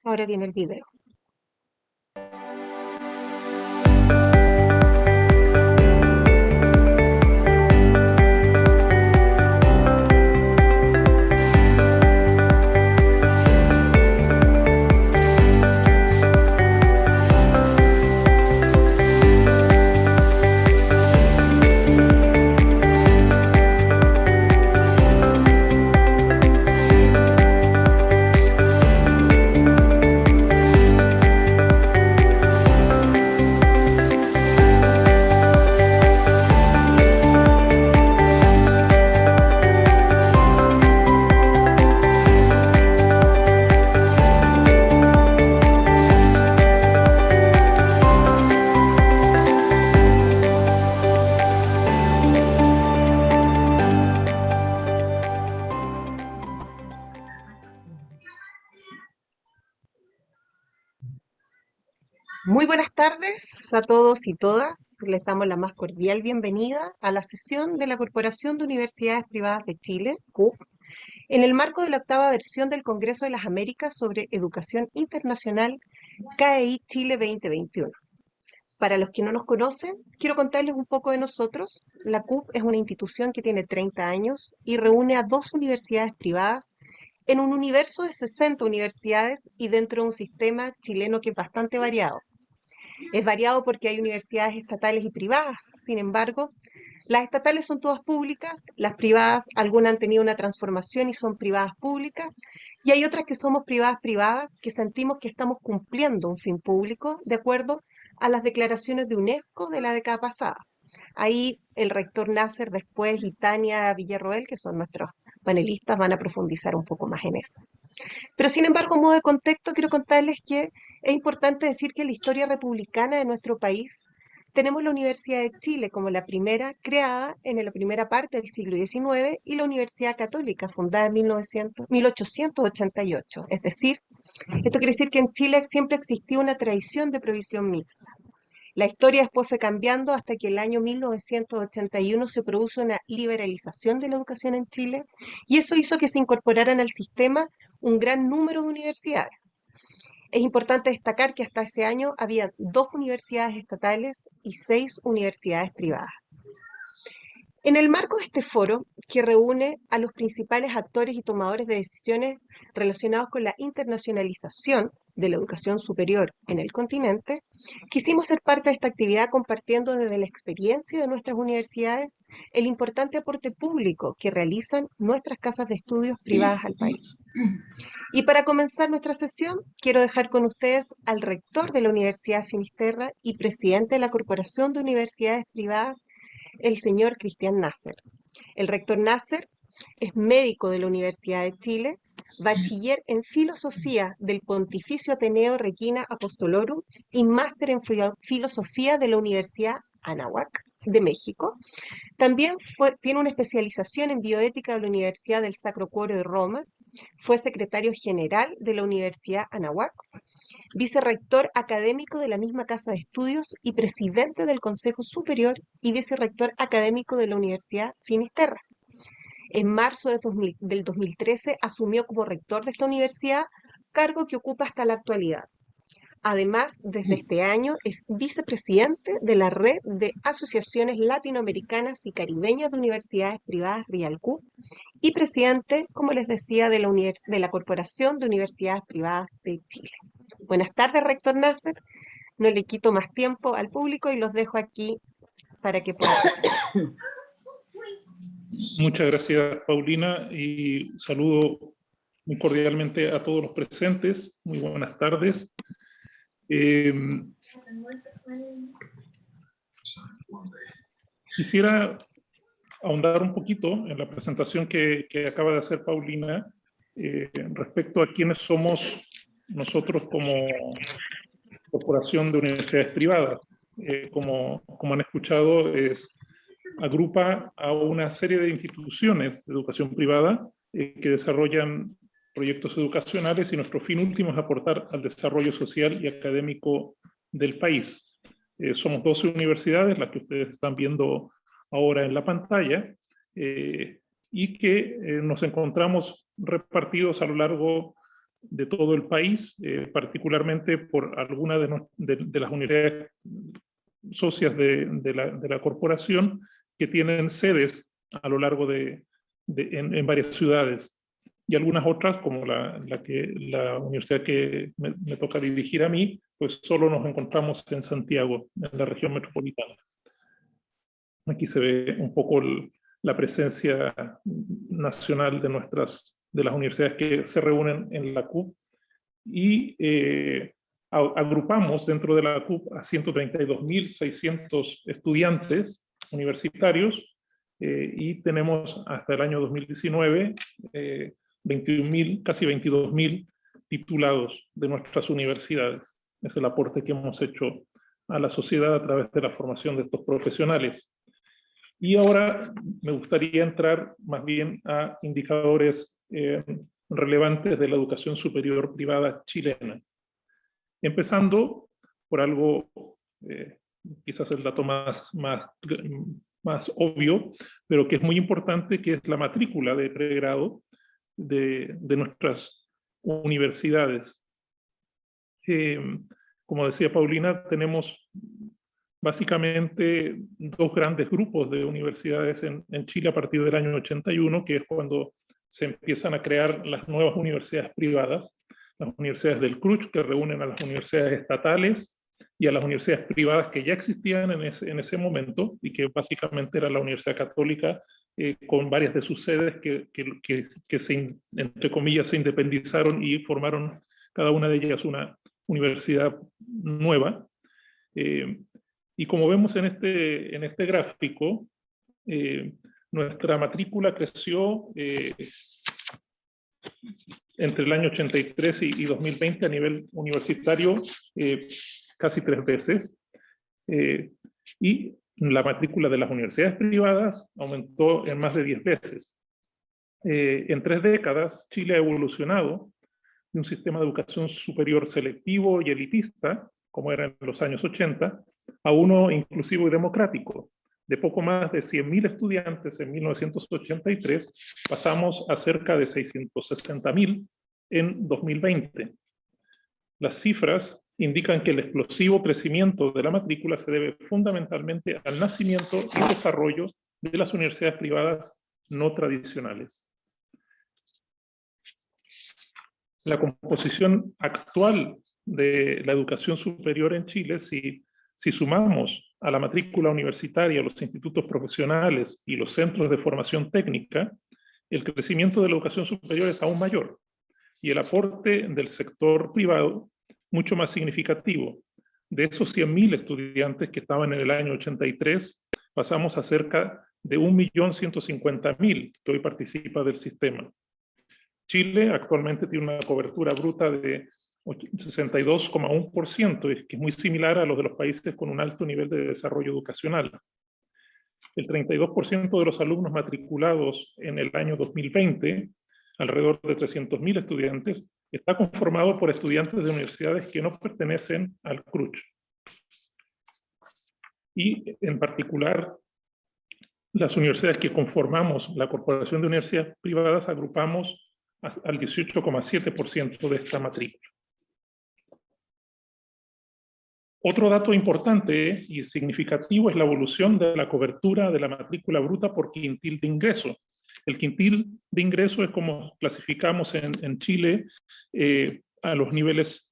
Ahora viene el video. Muy buenas tardes a todos y todas. Les damos la más cordial bienvenida a la sesión de la Corporación de Universidades Privadas de Chile, CUP, en el marco de la octava versión del Congreso de las Américas sobre Educación Internacional CAEI Chile 2021. Para los que no nos conocen, quiero contarles un poco de nosotros. La CUP es una institución que tiene 30 años y reúne a 2 universidades privadas en un universo de 60 universidades y dentro de un sistema chileno que es bastante variado. Es variado porque hay universidades estatales y privadas. Sin embargo, las estatales son todas públicas, las privadas, algunas han tenido una transformación y son privadas públicas, y hay otras que somos privadas privadas que sentimos que estamos cumpliendo un fin público de acuerdo a las declaraciones de UNESCO de la década pasada. Ahí el rector Nasser después y Tania Villarroel, que son nuestros panelistas, van a profundizar un poco más en eso. Pero sin embargo, a modo de contexto, quiero contarles que es importante decir que en la historia republicana de nuestro país tenemos la Universidad de Chile como la primera creada en la primera parte del siglo XIX y la Universidad Católica fundada en 1888. Es decir, esto quiere decir que en Chile siempre existió una tradición de provisión mixta. La historia después fue cambiando hasta que el año 1981 se produjo una liberalización de la educación en Chile y eso hizo que se incorporaran al sistema un gran número de universidades. Es importante destacar que hasta ese año había 2 universidades estatales y 6 universidades privadas. En el marco de este foro, que reúne a los principales actores y tomadores de decisiones relacionados con la internacionalización de la educación superior en el continente, quisimos ser parte de esta actividad compartiendo desde la experiencia de nuestras universidades el importante aporte público que realizan nuestras casas de estudios privadas al país. Y para comenzar nuestra sesión, quiero dejar con ustedes al rector de la Universidad Finisterra y presidente de la Corporación de Universidades Privadas, el señor Cristian Nasser. El rector Nasser es médico de la Universidad de Chile, bachiller en filosofía del Pontificio Ateneo Regina Apostolorum y máster en filosofía de la Universidad Anáhuac de México. También tiene una especialización en bioética de la Universidad del Sacro Cuore de Roma. Fue secretario general de la Universidad Anáhuac, vicerrector académico de la misma casa de estudios y presidente del Consejo Superior y vicerrector académico de la Universidad Finisterra. En marzo del 2013 asumió como rector de esta universidad, cargo que ocupa hasta la actualidad. Además, desde este año es vicepresidente de la Red de Asociaciones Latinoamericanas y Caribeñas de Universidades Privadas RIALCUP y presidente, como les decía, de la Corporación de Universidades Privadas de Chile. Buenas tardes, rector Nasser. No le quito más tiempo al público y los dejo aquí para que puedan. Muchas gracias, Paulina, y saludo muy cordialmente a todos los presentes. Muy buenas tardes. Quisiera ahondar un poquito en la presentación que acaba de hacer Paulina respecto a quiénes somos nosotros como Corporación de Universidades Privadas. Como han escuchado, agrupa a una serie de instituciones de educación privada que desarrollan proyectos educacionales y nuestro fin último es aportar al desarrollo social y académico del país. Somos 12 universidades, las que ustedes están viendo ahora en la pantalla, y que nos encontramos repartidos a lo largo de todo el país, particularmente por algunas de las unidades socias de la corporación que tienen sedes a lo largo en varias ciudades. Y algunas otras, como la universidad que me toca dirigir a mí, pues solo nos encontramos en Santiago, en la región metropolitana. Aquí se ve un poco la presencia nacional de las universidades que se reúnen en la CUP, y agrupamos dentro de la CUP a 132.600 estudiantes universitarios, y tenemos hasta el año 2019 casi 22.000 titulados de nuestras universidades. Es el aporte que hemos hecho a la sociedad a través de la formación de estos profesionales. Y ahora me gustaría entrar más bien a indicadores relevantes de la educación superior privada chilena. Empezando por algo, quizás el dato más obvio, pero que es muy importante, que es la matrícula de pregrado de nuestras universidades. Como decía Paulina, tenemos básicamente dos grandes grupos de universidades en Chile a partir del año 81, que es cuando se empiezan a crear las nuevas universidades privadas, las universidades del CRUCH, que reúnen a las universidades estatales y a las universidades privadas que ya existían en ese momento, y que básicamente era la Universidad Católica, con varias de sus sedes que entre comillas, se independizaron y formaron cada una de ellas una universidad nueva. Y como vemos en este gráfico, nuestra matrícula creció entre el año 83 y 2020 a nivel universitario casi 3 veces. Y la matrícula de las universidades privadas aumentó en más de 10 veces. En 3 décadas, Chile ha evolucionado de un sistema de educación superior selectivo y elitista, como era en los años 80, a uno inclusivo y democrático. De poco más de 100.000 estudiantes en 1983, pasamos a cerca de 660.000 en 2020. Las cifras indican que el explosivo crecimiento de la matrícula se debe fundamentalmente al nacimiento y desarrollo de las universidades privadas no tradicionales. La composición actual de la educación superior en Chile, si sumamos a la matrícula universitaria, los institutos profesionales y los centros de formación técnica, el crecimiento de la educación superior es aún mayor, y el aporte del sector privado mucho más significativo. De esos 100.000 estudiantes que estaban en el año 83, pasamos a cerca de 1.150.000 que hoy participa del sistema. Chile actualmente tiene una cobertura bruta de 62,1%, que es muy similar a los de los países con un alto nivel de desarrollo educacional. El 32% de los alumnos matriculados en el año 2020, alrededor de 300.000 estudiantes, está conformado por estudiantes de universidades que no pertenecen al CRUCH. Y en particular, las universidades que conformamos la Corporación de Universidades Privadas agrupamos al 18,7% de esta matrícula. Otro dato importante y significativo es la evolución de la cobertura de la matrícula bruta por quintil de ingreso. El quintil de ingreso es como clasificamos en Chile a los niveles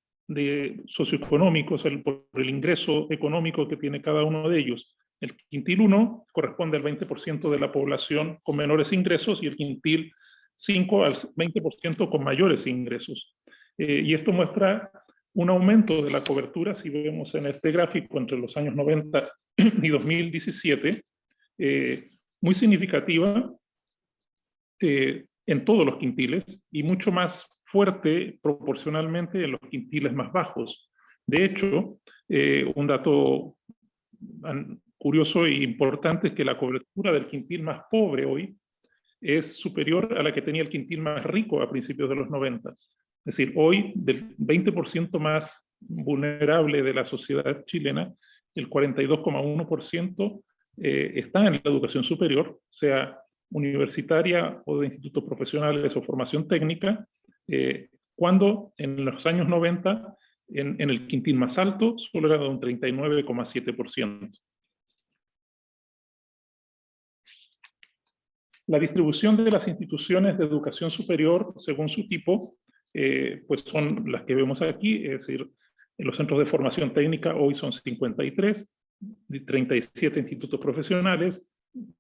socioeconómicos, por el ingreso económico que tiene cada uno de ellos. El quintil 1 corresponde al 20% de la población con menores ingresos, y el quintil 5 al 20% con mayores ingresos. Y esto muestra un aumento de la cobertura, si vemos en este gráfico, entre los años 90 y 2017, muy significativa en todos los quintiles, y mucho más fuerte proporcionalmente en los quintiles más bajos. De hecho, un dato curioso e importante es que la cobertura del quintil más pobre hoy es superior a la que tenía el quintil más rico a principios de los 90. Es decir, hoy, del 20% más vulnerable de la sociedad chilena, el 42,1% está en la educación superior, sea universitaria o de institutos profesionales o formación técnica, cuando en los años 90, en el quintil más alto, solo era de un 39,7%. La distribución de las instituciones de educación superior, según su tipo, pues son las que vemos aquí, es decir, en los centros de formación técnica hoy son 53, 37 institutos profesionales.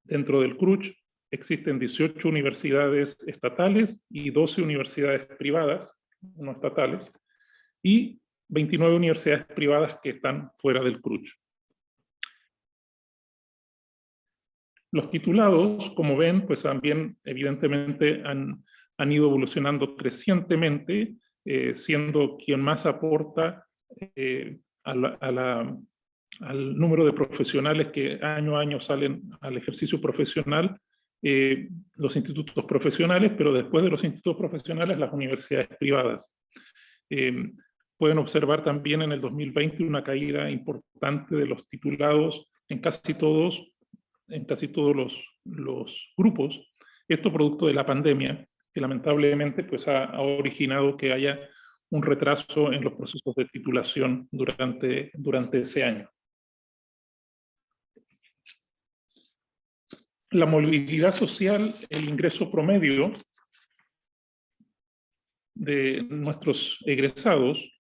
Dentro del CRUCH existen 18 universidades estatales y 12 universidades privadas, no estatales, y 29 universidades privadas que están fuera del CRUCH. Los titulados, como ven, pues también evidentemente han ido evolucionando crecientemente, siendo quien más aporta al número de profesionales que año a año salen al ejercicio profesional, los institutos profesionales, pero después de los institutos profesionales, las universidades privadas. Pueden observar también en el 2020 una caída importante de los titulados en casi todos los grupos. Esto producto de la pandemia, que lamentablemente pues, ha originado que haya un retraso en los procesos de titulación durante ese año. La movilidad social, el ingreso promedio de nuestros egresados,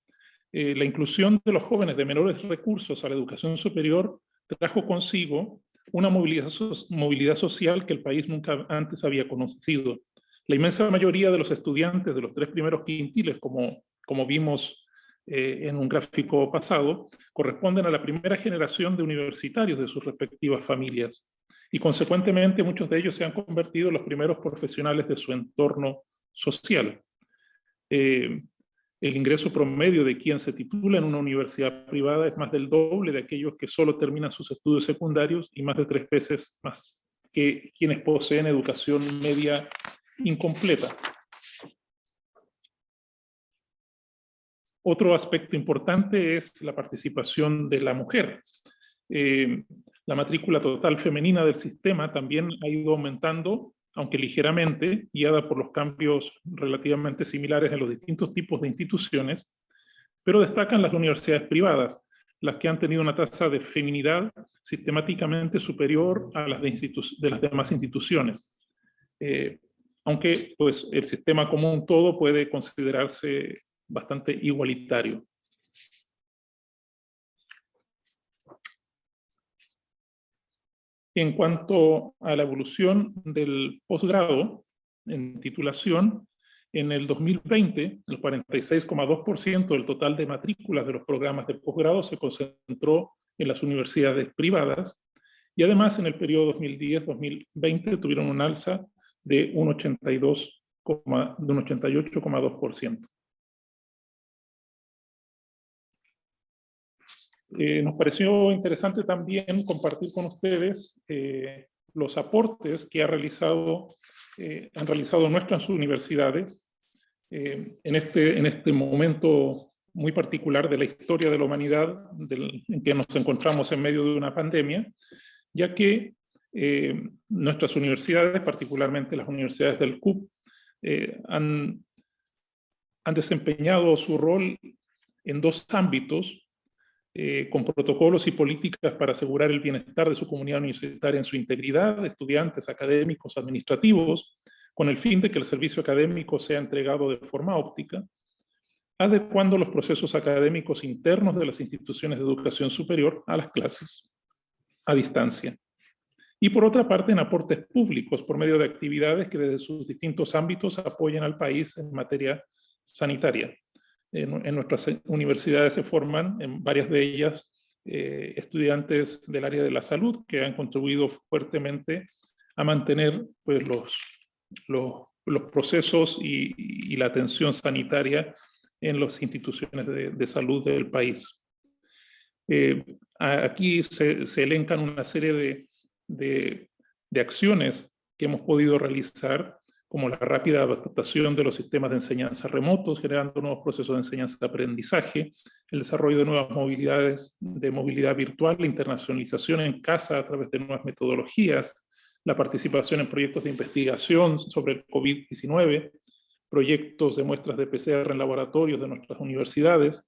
la inclusión de los jóvenes de menores recursos a la educación superior trajo consigo una movilidad social que el país nunca antes había conocido. La inmensa mayoría de los estudiantes de los 3 primeros quintiles, como vimos en un gráfico pasado, corresponden a la primera generación de universitarios de sus respectivas familias. Y consecuentemente muchos de ellos se han convertido en los primeros profesionales de su entorno social. El ingreso promedio de quien se titula en una universidad privada es más del doble de aquellos que solo terminan sus estudios secundarios y más de 3 veces más que quienes poseen educación media incompleta. Otro aspecto importante es la participación de la mujer. La matrícula total femenina del sistema también ha ido aumentando, aunque ligeramente, guiada por los cambios relativamente similares en los distintos tipos de instituciones, pero destacan las universidades privadas, las que han tenido una tasa de feminidad sistemáticamente superior a las de las demás instituciones. Aunque pues, el sistema como un todo puede considerarse bastante igualitario. En cuanto a la evolución del posgrado en titulación, en el 2020, el 46,2% del total de matrículas de los programas de posgrado se concentró en las universidades privadas, y además en el periodo 2010-2020 tuvieron un alza de un 88,2%. Nos pareció interesante también compartir con ustedes los aportes que han realizado nuestras universidades en este momento muy particular de la historia de la humanidad, en que nos encontramos en medio de una pandemia, ya que nuestras universidades, particularmente las universidades del CUP, han desempeñado su rol en 2 ámbitos, con protocolos y políticas para asegurar el bienestar de su comunidad universitaria en su integridad, estudiantes, académicos, administrativos, con el fin de que el servicio académico sea entregado de forma óptica, adecuando los procesos académicos internos de las instituciones de educación superior a las clases a distancia. Y por otra parte, en aportes públicos por medio de actividades que desde sus distintos ámbitos apoyen al país en materia sanitaria. En nuestras universidades se forman, en varias de ellas, estudiantes del área de la salud que han contribuido fuertemente a mantener pues, los procesos y la atención sanitaria en las instituciones de salud del país. Aquí se elencan una serie de acciones que hemos podido realizar, como la rápida adaptación de los sistemas de enseñanza remotos, generando nuevos procesos de enseñanza-aprendizaje, el desarrollo de nuevas modalidades de movilidad virtual, la internacionalización en casa a través de nuevas metodologías, la participación en proyectos de investigación sobre el COVID-19, proyectos de muestras de PCR en laboratorios de nuestras universidades,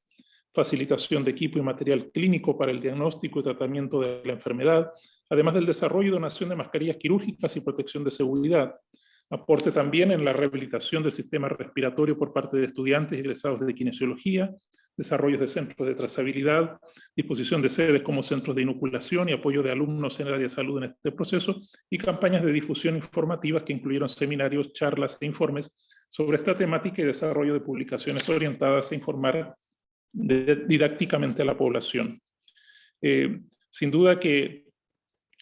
facilitación de equipo y material clínico para el diagnóstico y tratamiento de la enfermedad, además del desarrollo y donación de mascarillas quirúrgicas y protección de seguridad. Aporte también en la rehabilitación del sistema respiratorio por parte de estudiantes egresados de kinesiología, desarrollos de centros de trazabilidad, disposición de sedes como centros de inoculación y apoyo de alumnos en el área de salud en este proceso, y campañas de difusión informativas que incluyeron seminarios, charlas e informes sobre esta temática y desarrollo de publicaciones orientadas a informar didácticamente a la población. Sin duda que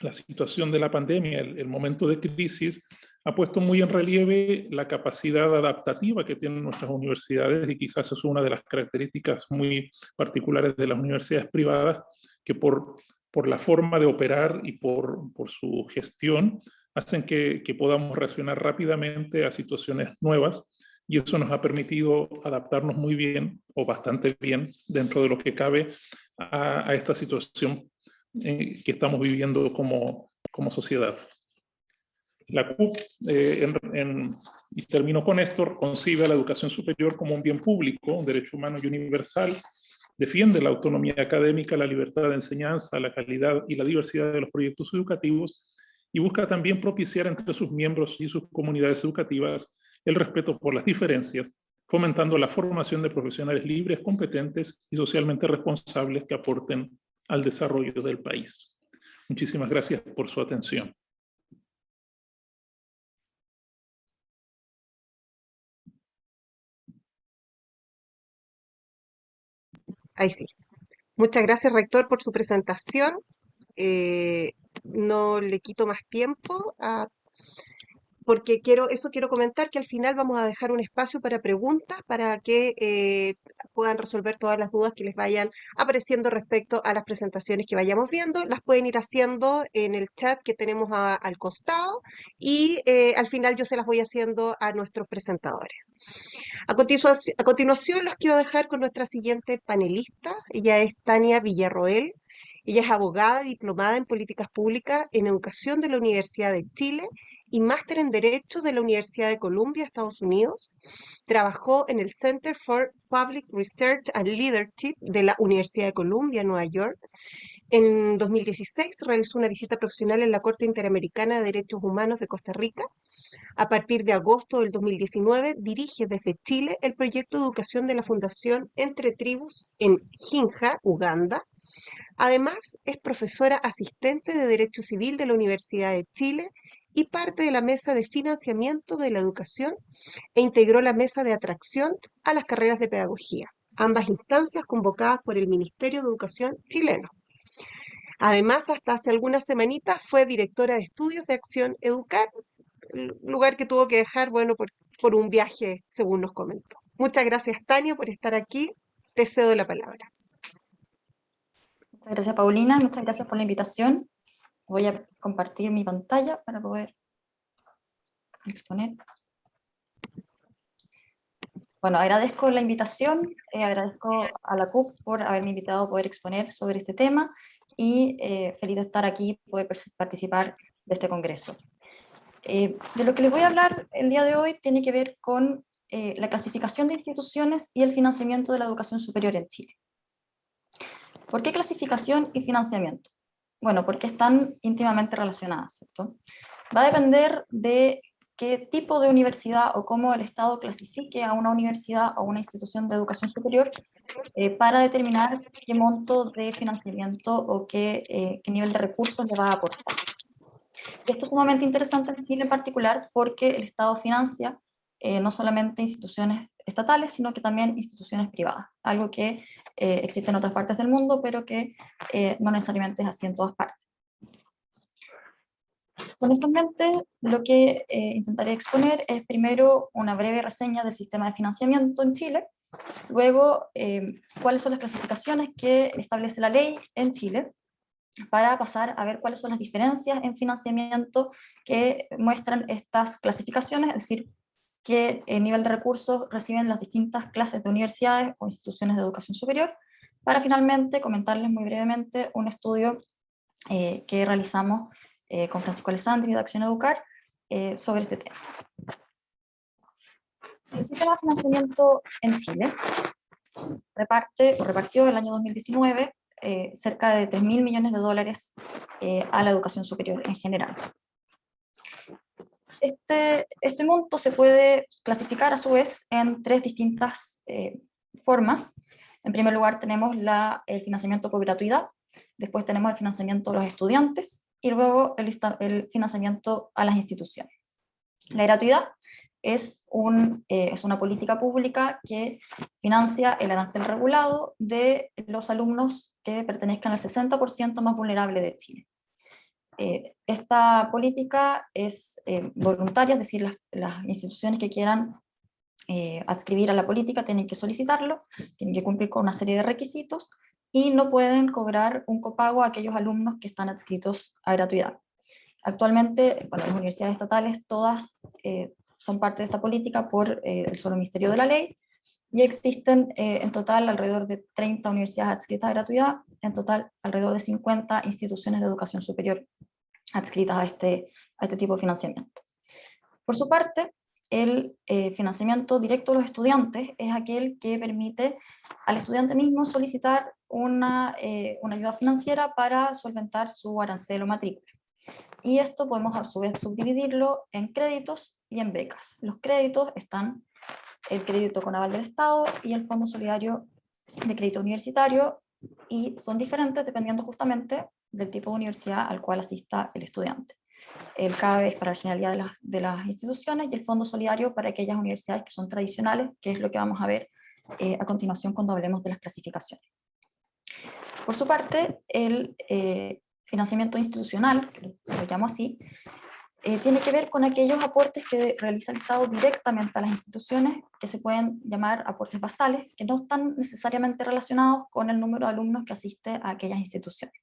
la situación de la pandemia, el momento de crisis, ha puesto muy en relieve la capacidad adaptativa que tienen nuestras universidades, y quizás es una de las características muy particulares de las universidades privadas, que por la forma de operar y por su gestión hacen que podamos reaccionar rápidamente a situaciones nuevas, y eso nos ha permitido adaptarnos muy bien, o bastante bien, dentro de lo que cabe, a esta situación que estamos viviendo como sociedad. La CUP, y termino con esto, concibe a la educación superior como un bien público, un derecho humano y universal, defiende la autonomía académica, la libertad de enseñanza, la calidad y la diversidad de los proyectos educativos, y busca también propiciar entre sus miembros y sus comunidades educativas el respeto por las diferencias, fomentando la formación de profesionales libres, competentes y socialmente responsables que aporten al desarrollo del país. Muchísimas gracias por su atención. Ahí sí. Muchas gracias, rector, por su presentación. No le quito más tiempo porque quiero comentar que al final vamos a dejar un espacio para preguntas para que puedan resolver todas las dudas que les vayan apareciendo respecto a las presentaciones que vayamos viendo. Las pueden ir haciendo en el chat que tenemos al costado, y al final yo se las voy haciendo a nuestros presentadores. A continuación los quiero dejar con nuestra siguiente panelista. Ella es Tania Villarroel. Ella es abogada diplomada en políticas públicas en educación de la Universidad de Chile y máster en Derecho de la Universidad de Columbia, Estados Unidos. Trabajó en el Center for Public Research and Leadership de la Universidad de Columbia, Nueva York. En 2016 realizó una visita profesional en la Corte Interamericana de Derechos Humanos de Costa Rica. A partir de agosto del 2019 dirige desde Chile el proyecto de educación de la Fundación Entre Tribus en Jinja, Uganda. Además, es profesora asistente de Derecho Civil de la Universidad de Chile y parte de la Mesa de Financiamiento de la Educación, e integró la Mesa de Atracción a las carreras de Pedagogía, ambas instancias convocadas por el Ministerio de Educación chileno. Además, hasta hace algunas semanitas fue directora de Estudios de Acción Educar, lugar que tuvo que dejar, bueno, por un viaje, según nos comentó. Muchas gracias, Tania, por estar aquí. Te cedo la palabra. Muchas gracias, Paulina. Muchas gracias por la invitación. Voy a compartir mi pantalla para poder exponer. Bueno, agradezco la invitación, agradezco a la CUP por haberme invitado a poder exponer sobre este tema, y feliz de estar aquí y poder participar de este congreso. De lo que les voy a hablar el día de hoy tiene que ver con la clasificación de instituciones y el financiamiento de la educación superior en Chile. ¿Por qué clasificación y financiamiento? Bueno, porque están íntimamente relacionadas, ¿cierto? Va a depender de qué tipo de universidad o cómo el Estado clasifique a una universidad o una institución de educación superior para determinar qué monto de financiamiento o qué nivel de recursos le va a aportar. Y esto es sumamente interesante en Chile en particular porque el Estado financia no solamente instituciones estatales, sino que también instituciones privadas, algo que existe en otras partes del mundo, pero que no necesariamente es así en todas partes. Con esto en mente, lo que intentaré exponer es primero una breve reseña del sistema de financiamiento en Chile, luego cuáles son las clasificaciones que establece la ley en Chile, para pasar a ver cuáles son las diferencias en financiamiento que muestran estas clasificaciones, es decir, qué nivel de recursos reciben las distintas clases de universidades o instituciones de educación superior, para finalmente comentarles muy brevemente un estudio que realizamos con Francisco Alessandri de Acción Educar sobre este tema. El sistema de financiamiento en Chile repartió en el año 2019 cerca de 3.000 millones de dólares a la educación superior en general. Este monto se puede clasificar a su vez en tres distintas formas. En primer lugar tenemos el financiamiento por gratuidad, después tenemos el financiamiento a los estudiantes y luego el financiamiento a las instituciones. La gratuidad es una política pública que financia el arancel regulado de los alumnos que pertenezcan al 60% más vulnerable de Chile. Esta política es voluntaria, es decir, las instituciones que quieran adscribir a la política tienen que solicitarlo, tienen que cumplir con una serie de requisitos y no pueden cobrar un copago a aquellos alumnos que están adscritos a gratuidad. Actualmente, las universidades estatales todas son parte de esta política por el solo ministerio de la ley, y existen en total alrededor de 30 universidades adscritas a gratuidad, en total alrededor de 50 instituciones de educación superior adscritas a este tipo de financiamiento. Por su parte, el financiamiento directo a los estudiantes es aquel que permite al estudiante mismo solicitar una ayuda financiera para solventar su arancel o matrícula. Y esto podemos a su vez subdividirlo en créditos y en becas. Los créditos están el crédito con aval del Estado y el Fondo Solidario de Crédito Universitario, y son diferentes dependiendo justamente del tipo de universidad al cual asista el estudiante. El CABE es para la generalidad de las instituciones y el Fondo Solidario para aquellas universidades que son tradicionales, que es lo que vamos a ver a continuación cuando hablemos de las clasificaciones. Por su parte, el financiamiento institucional, que lo llamo así, tiene que ver con aquellos aportes que realiza el Estado directamente a las instituciones, que se pueden llamar aportes basales, que no están necesariamente relacionados con el número de alumnos que asiste a aquellas instituciones.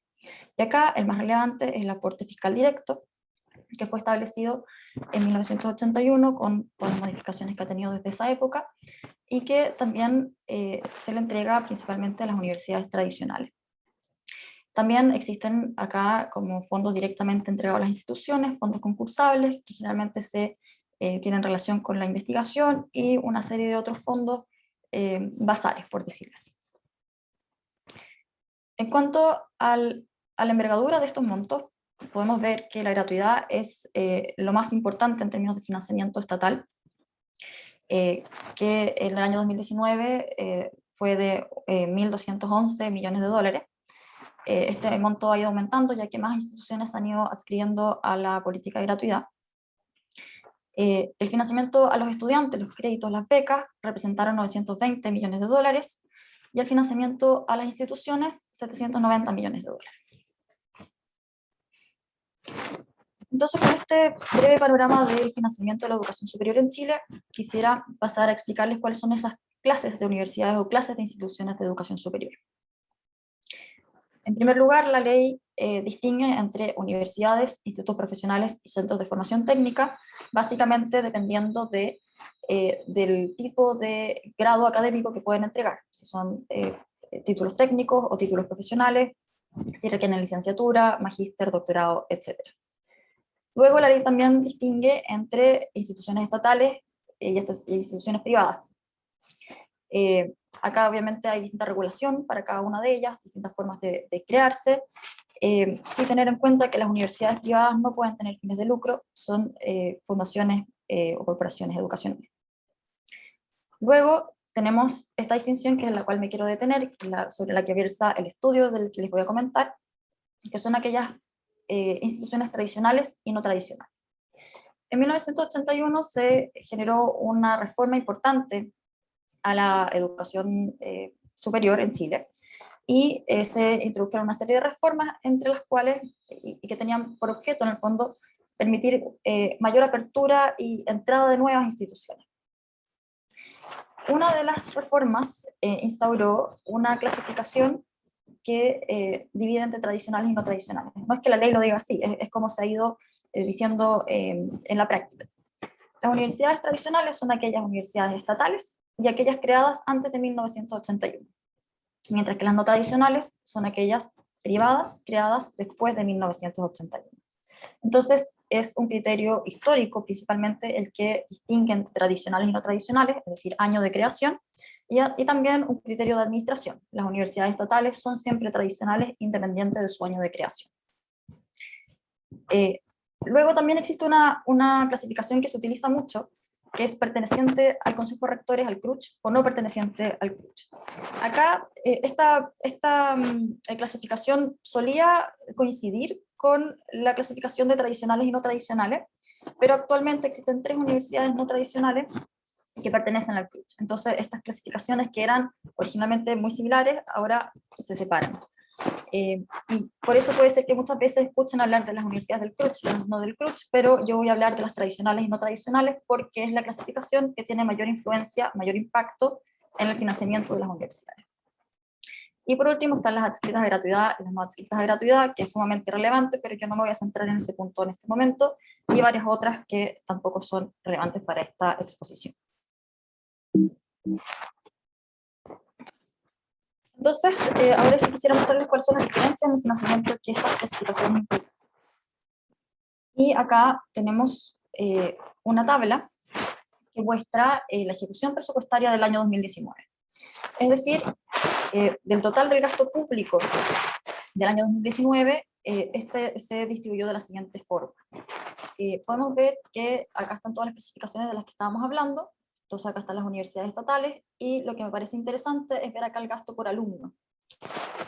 Y acá el más relevante es el aporte fiscal directo, que fue establecido en 1981 con las modificaciones que ha tenido desde esa época, y que también se le entrega principalmente a las universidades tradicionales. También existen acá como fondos directamente entregados a las instituciones, fondos concursables, que generalmente tienen relación con la investigación, y una serie de otros fondos basales, por decirlo así. En cuanto a la envergadura de estos montos, podemos ver que la gratuidad es lo más importante en términos de financiamiento estatal, que en el año 2019 fue de 1.211 millones de dólares. Este monto ha ido aumentando ya que más instituciones han ido adscribiendo a la política de gratuidad. El financiamiento a los estudiantes, los créditos, las becas, representaron 920 millones de dólares, y el financiamiento a las instituciones, 790 millones de dólares. Entonces, con este breve panorama del financiamiento de la educación superior en Chile, quisiera pasar a explicarles cuáles son esas clases de universidades o clases de instituciones de educación superior. En primer lugar, la ley distingue entre universidades, institutos profesionales y centros de formación técnica, básicamente dependiendo del tipo de grado académico que pueden entregar, si son títulos técnicos o títulos profesionales, si requieren licenciatura, magíster, doctorado, etc. Luego la ley también distingue entre instituciones estatales y instituciones privadas. Acá obviamente hay distinta regulación para cada una de ellas, distintas formas de crearse, sin tener en cuenta que las universidades privadas no pueden tener fines de lucro, son fundaciones o corporaciones educacionales. Luego tenemos esta distinción, que es la cual me quiero detener, sobre la que versa el estudio del que les voy a comentar, que son aquellas instituciones tradicionales y no tradicionales. En 1981 se generó una reforma importante a la educación superior en Chile, y se introdujeron una serie de reformas, entre las cuales, y que tenían por objeto en el fondo, permitir mayor apertura y entrada de nuevas instituciones. Una de las reformas instauró una clasificación que divide entre tradicionales y no tradicionales. No es que la ley lo diga así, es como se ha ido diciendo en la práctica. Las universidades tradicionales son aquellas universidades estatales y aquellas creadas antes de 1981, mientras que las no tradicionales son aquellas privadas creadas después de 1981. Entonces, es un criterio histórico, principalmente el que distingue entre tradicionales y no tradicionales, es decir, año de creación, y también un criterio de administración. Las universidades estatales son siempre tradicionales independientes de su año de creación. Luego también existe una clasificación que se utiliza mucho, que es perteneciente al Consejo de Rectores, al CRUCH, o no perteneciente al CRUCH. Acá, esta clasificación solía coincidir con la clasificación de tradicionales y no tradicionales, pero actualmente existen 3 universidades no tradicionales que pertenecen al CRUCH. Entonces, estas clasificaciones que eran originalmente muy similares, ahora se separan. Y por eso puede ser que muchas veces escuchen hablar de las universidades del CRUCH, no del CRUCH, pero yo voy a hablar de las tradicionales y no tradicionales porque es la clasificación que tiene mayor influencia, mayor impacto en el financiamiento de las universidades. Y por último están las adscritas a gratuidad y las no adscritas a gratuidad, que es sumamente relevante, pero yo no me voy a centrar en ese punto en este momento, y varias otras que tampoco son relevantes para esta exposición. Entonces, ahora sí quisiera mostrarles cuáles son las diferencias en el financiamiento que estas clasificaciones implican. Y acá tenemos una tabla que muestra la ejecución presupuestaria del año 2019. Es decir, del total del gasto público del año 2019, este se distribuyó de la siguiente forma. Podemos ver que acá están todas las clasificaciones de las que estábamos hablando. Entonces acá están las universidades estatales, y lo que me parece interesante es ver acá el gasto por alumno.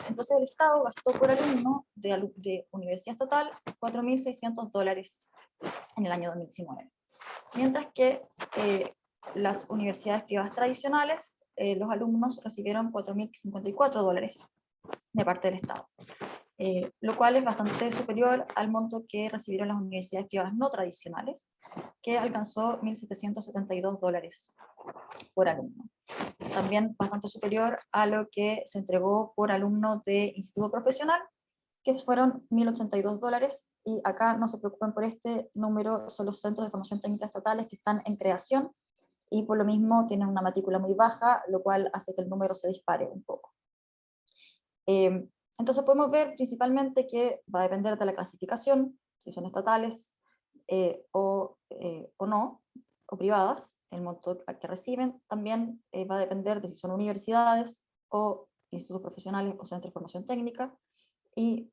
Entonces el Estado gastó por alumno de universidad estatal $4.600 en el año 2019. Mientras que las universidades privadas tradicionales, los alumnos recibieron $4.054 de parte del Estado, lo cual es bastante superior al monto que recibieron las universidades privadas no tradicionales, que alcanzó $1.772 por alumno. También bastante superior a lo que se entregó por alumno de instituto profesional, que fueron $1.082, y acá no se preocupen por este número, son los centros de formación técnica estatales que están en creación, y por lo mismo tienen una matrícula muy baja, lo cual hace que el número se dispare un poco. Entonces podemos ver principalmente que va a depender de la clasificación, si son estatales o no, o privadas, el monto que reciben. También va a depender de si son universidades o institutos profesionales o centros de formación técnica, y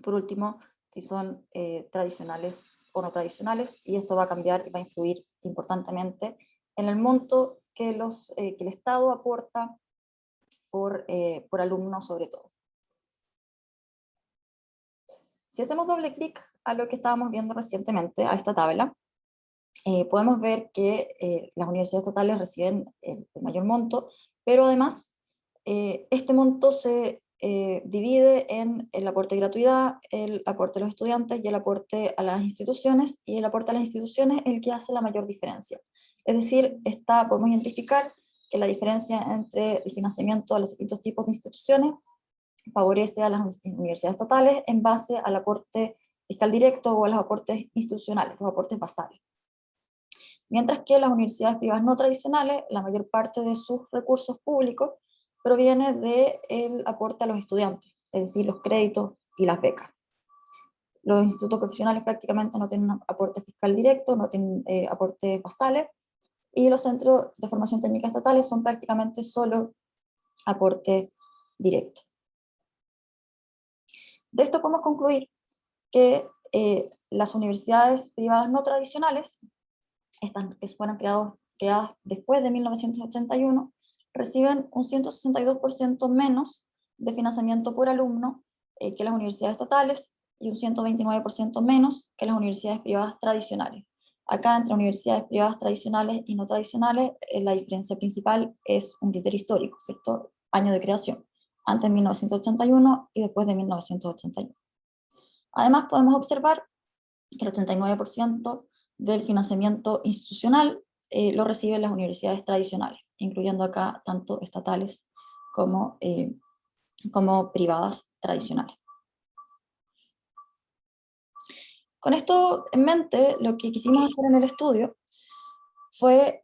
por último, si son tradicionales o no tradicionales, y esto va a cambiar y va a influir importantemente en el monto que el Estado aporta por alumno sobre todo. Si hacemos doble clic a lo que estábamos viendo recientemente, a esta tabla, podemos ver que las universidades estatales reciben el mayor monto, pero además este monto se divide en el aporte de gratuidad, el aporte a los estudiantes y el aporte a las instituciones, y el aporte a las instituciones es el que hace la mayor diferencia. Es decir, podemos identificar que la diferencia entre el financiamiento de los distintos tipos de instituciones favorece a las universidades estatales en base al aporte fiscal directo o a los aportes institucionales, los aportes basales. Mientras que las universidades privadas no tradicionales, la mayor parte de sus recursos públicos proviene del aporte a los estudiantes, es decir, los créditos y las becas. Los institutos profesionales prácticamente no tienen aporte fiscal directo, no tienen aportes basales, y los centros de formación técnica estatales son prácticamente solo aporte directo. De esto podemos concluir que las universidades privadas no tradicionales, estas que fueron creadas después de 1981, reciben un 162% menos de financiamiento por alumno que las universidades estatales, y un 129% menos que las universidades privadas tradicionales. Acá, entre universidades privadas tradicionales y no tradicionales, la diferencia principal es un criterio histórico, ¿cierto? Año de creación, antes de 1981 y después de 1981. Además, podemos observar que el 89% del financiamiento institucional lo reciben las universidades tradicionales, incluyendo acá tanto estatales como privadas tradicionales. Con esto en mente, lo que quisimos hacer en el estudio fue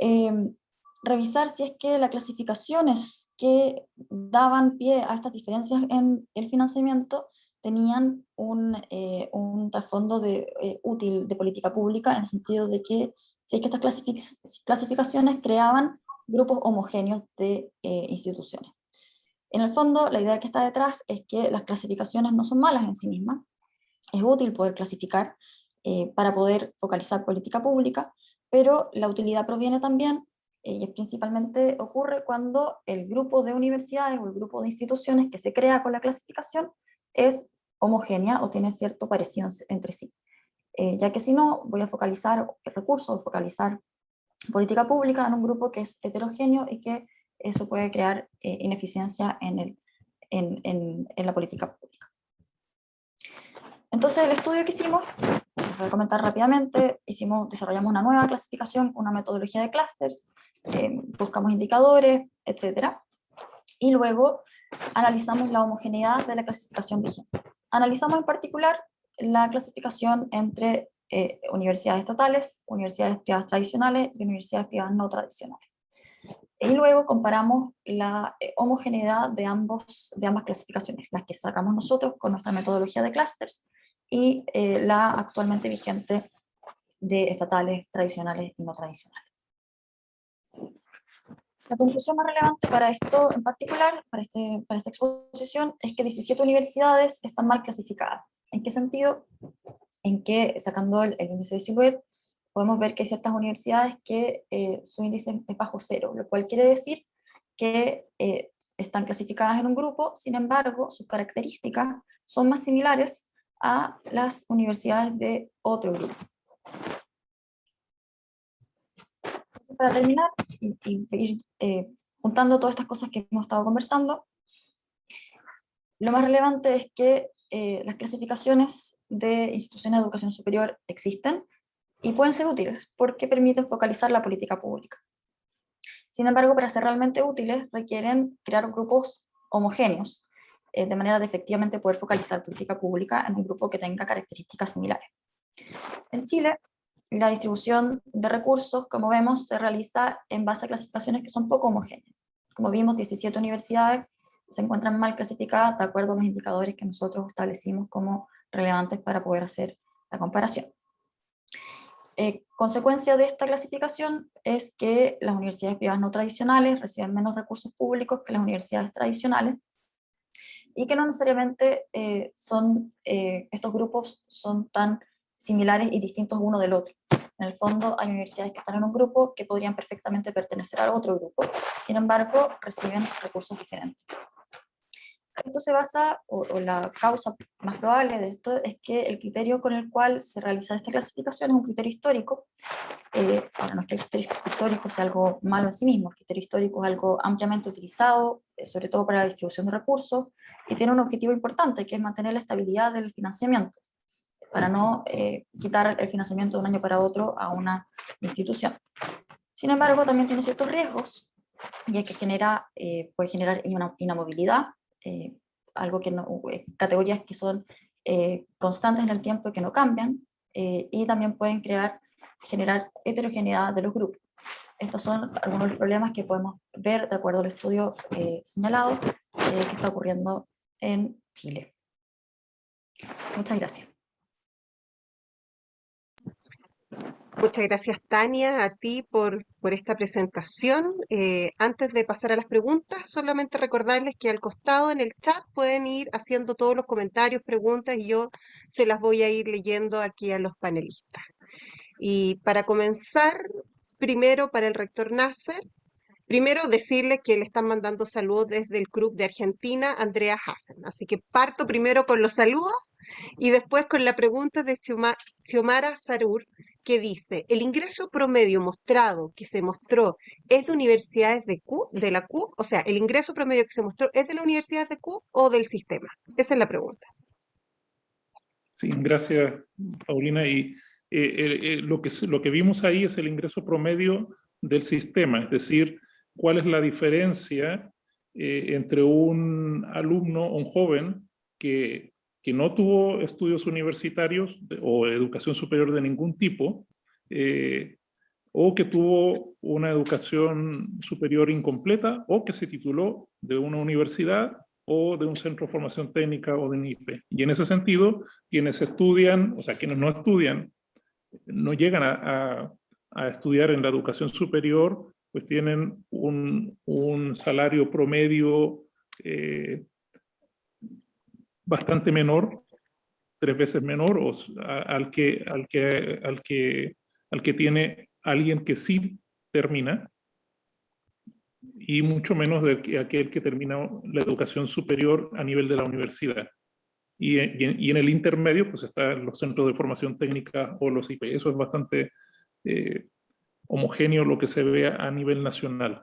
revisar si es que las clasificaciones que daban pie a estas diferencias en el financiamiento tenían un trasfondo útil de política pública, en el sentido de que si es que estas clasificaciones creaban grupos homogéneos de instituciones. En el fondo, la idea que está detrás es que las clasificaciones no son malas en sí mismas, es útil poder clasificar para poder focalizar política pública, pero la utilidad proviene también, y principalmente ocurre cuando el grupo de universidades o el grupo de instituciones que se crea con la clasificación es homogénea o tiene cierto parecido entre sí. Ya que si no, voy a focalizar recursos, focalizar política pública en un grupo que es heterogéneo y que eso puede crear ineficiencia en la política pública. Entonces el estudio que hicimos, se los voy a comentar rápidamente, desarrollamos una nueva clasificación, una metodología de clústeres, buscamos indicadores, etc. Y luego analizamos la homogeneidad de la clasificación vigente. Analizamos en particular la clasificación entre universidades estatales, universidades privadas tradicionales y universidades privadas no tradicionales. Y luego comparamos la homogeneidad de ambas clasificaciones, las que sacamos nosotros con nuestra metodología de clústeres y la actualmente vigente de estatales, tradicionales y no tradicionales. La conclusión más relevante para esto en particular, para esta exposición, es que 17 universidades están mal clasificadas. ¿En qué sentido? En que, sacando el índice de Silhouette, podemos ver que hay ciertas universidades que su índice es bajo cero, lo cual quiere decir que están clasificadas en un grupo, sin embargo, sus características son más similares a las universidades de otro grupo. Para terminar, y ir juntando todas estas cosas que hemos estado conversando, lo más relevante es que las clasificaciones de instituciones de educación superior existen y pueden ser útiles porque permiten focalizar la política pública. Sin embargo, para ser realmente útiles requieren crear grupos homogéneos, de manera de efectivamente poder focalizar política pública en un grupo que tenga características similares. En Chile, la distribución de recursos, como vemos, se realiza en base a clasificaciones que son poco homogéneas. Como vimos, 17 universidades se encuentran mal clasificadas de acuerdo a los indicadores que nosotros establecimos como relevantes para poder hacer la comparación. Consecuencia de esta clasificación es que las universidades privadas no tradicionales reciben menos recursos públicos que las universidades tradicionales, y que no necesariamente estos grupos son tan similares y distintos uno del otro. En el fondo hay universidades que están en un grupo que podrían perfectamente pertenecer al otro grupo, sin embargo reciben recursos diferentes. Esto se basa, o la causa más probable de esto, es que el criterio con el cual se realiza esta clasificación es un criterio histórico. Ahora, no es que el criterio histórico sea algo malo en sí mismo, el criterio histórico es algo ampliamente utilizado, sobre todo para la distribución de recursos, y tiene un objetivo importante, que es mantener la estabilidad del financiamiento, para no quitar el financiamiento de un año para otro a una institución. Sin embargo, también tiene ciertos riesgos, ya que puede generar inamovilidad, algo que categorías que son constantes en el tiempo y que no cambian, y también pueden generar heterogeneidad de los grupos. Estos son algunos de los problemas que podemos ver de acuerdo al estudio señalado que está ocurriendo en Chile. Muchas gracias. Muchas gracias, Tania, a ti por esta presentación. Antes de pasar a las preguntas, solamente recordarles que al costado en el chat pueden ir haciendo todos los comentarios, preguntas, y yo se las voy a ir leyendo aquí a los panelistas. Y para comenzar, primero para el rector Nasser, primero decirles que le están mandando saludos desde el club de Argentina, Andrea Hassen. Así que parto primero con los saludos y después con la pregunta de Xiomara Sarur, que dice: el ingreso promedio mostrado, que se mostró, ¿es de universidades de la CUP? O sea, ¿el ingreso promedio que se mostró es de las universidades de CUP o del sistema? Esa es la pregunta. Sí, gracias, Paulina. Y lo que vimos ahí es el ingreso promedio del sistema, es decir, cuál es la diferencia entre un alumno o un joven que no tuvo estudios universitarios o educación superior de ningún tipo, o que tuvo una educación superior incompleta, o que se tituló de una universidad o de un centro de formación técnica o de un IPE. Y en ese sentido, quienes estudian, o sea, quienes no estudian, no llegan a estudiar en la educación superior, pues tienen un salario promedio bastante menor, 3 veces menor al que tiene alguien que sí termina, y mucho menos de aquel que termina la educación superior a nivel de la universidad. Y en el intermedio, pues están los centros de formación técnica o los IP. Eso es bastante homogéneo lo que se ve a nivel nacional.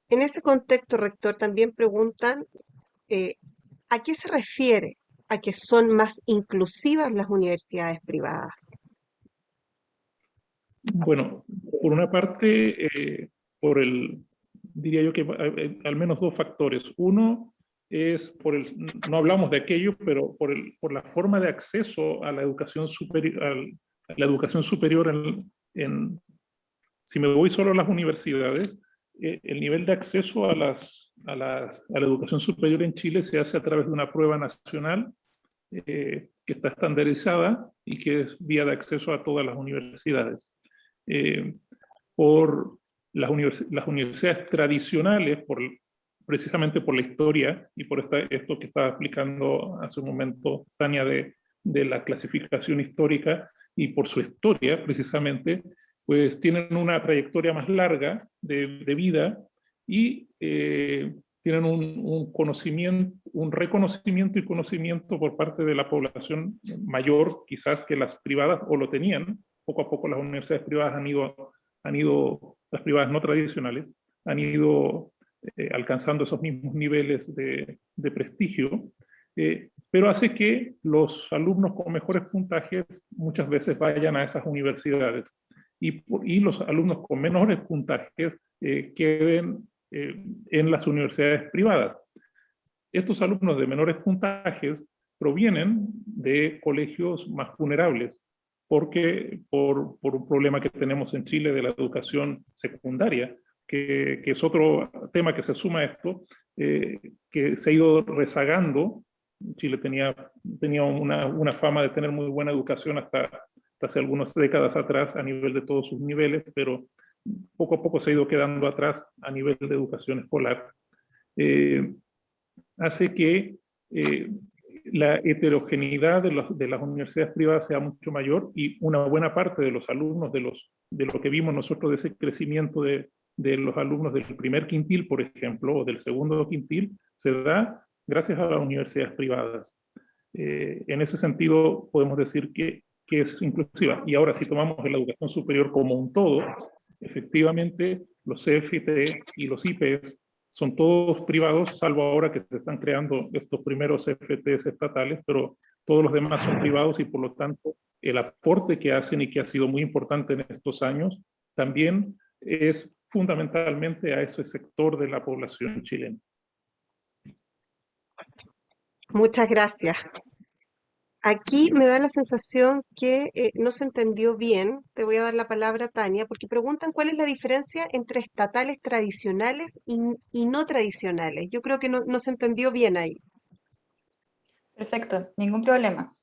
En ese contexto, rector, también preguntan ¿a qué se refiere a que son más inclusivas las universidades privadas? Bueno, por una parte, diría yo que hay al menos 2 factores. Uno es no hablamos de aquello, pero por la forma de acceso a la educación superior, si me voy solo a las universidades, el nivel de acceso a la educación superior en Chile se hace a través de una prueba nacional que está estandarizada y que es vía de acceso a todas las universidades. Por las universidades tradicionales, precisamente por la historia y por esto que estaba explicando hace un momento Tania de la clasificación histórica, y por su historia precisamente, pues tienen una trayectoria más larga de vida y tienen un conocimiento, un reconocimiento y conocimiento por parte de la población mayor, quizás, que las privadas, o lo tenían. Poco a poco las universidades privadas las privadas no tradicionales, han ido alcanzando esos mismos niveles de prestigio, pero hace que los alumnos con mejores puntajes muchas veces vayan a esas universidades, y los alumnos con menores puntajes queden en las universidades privadas. Estos alumnos de menores puntajes provienen de colegios más vulnerables, porque por un problema que tenemos en Chile de la educación secundaria, que es otro tema que se suma a esto, que se ha ido rezagando. Chile tenía una fama de tener muy buena educación hasta hace algunas décadas atrás a nivel de todos sus niveles, pero poco a poco se ha ido quedando atrás a nivel de educación escolar. Hace que la heterogeneidad de las universidades privadas sea mucho mayor, y una buena parte de los alumnos, de lo que vimos nosotros de ese crecimiento de los alumnos del primer quintil, por ejemplo, o del segundo quintil, se da gracias a las universidades privadas. En ese sentido, podemos decir que es inclusiva. Y ahora, si tomamos la educación superior como un todo, efectivamente, los CFT y los IPES son todos privados, salvo ahora que se están creando estos primeros CFTs estatales, pero todos los demás son privados, y por lo tanto el aporte que hacen, y que ha sido muy importante en estos años, también es fundamentalmente a ese sector de la población chilena. Muchas gracias. Aquí me da la sensación que no se entendió bien. Te voy a dar la palabra a Tania, porque preguntan cuál es la diferencia entre estatales tradicionales y no tradicionales. Yo creo que no se entendió bien ahí. Perfecto, ningún problema.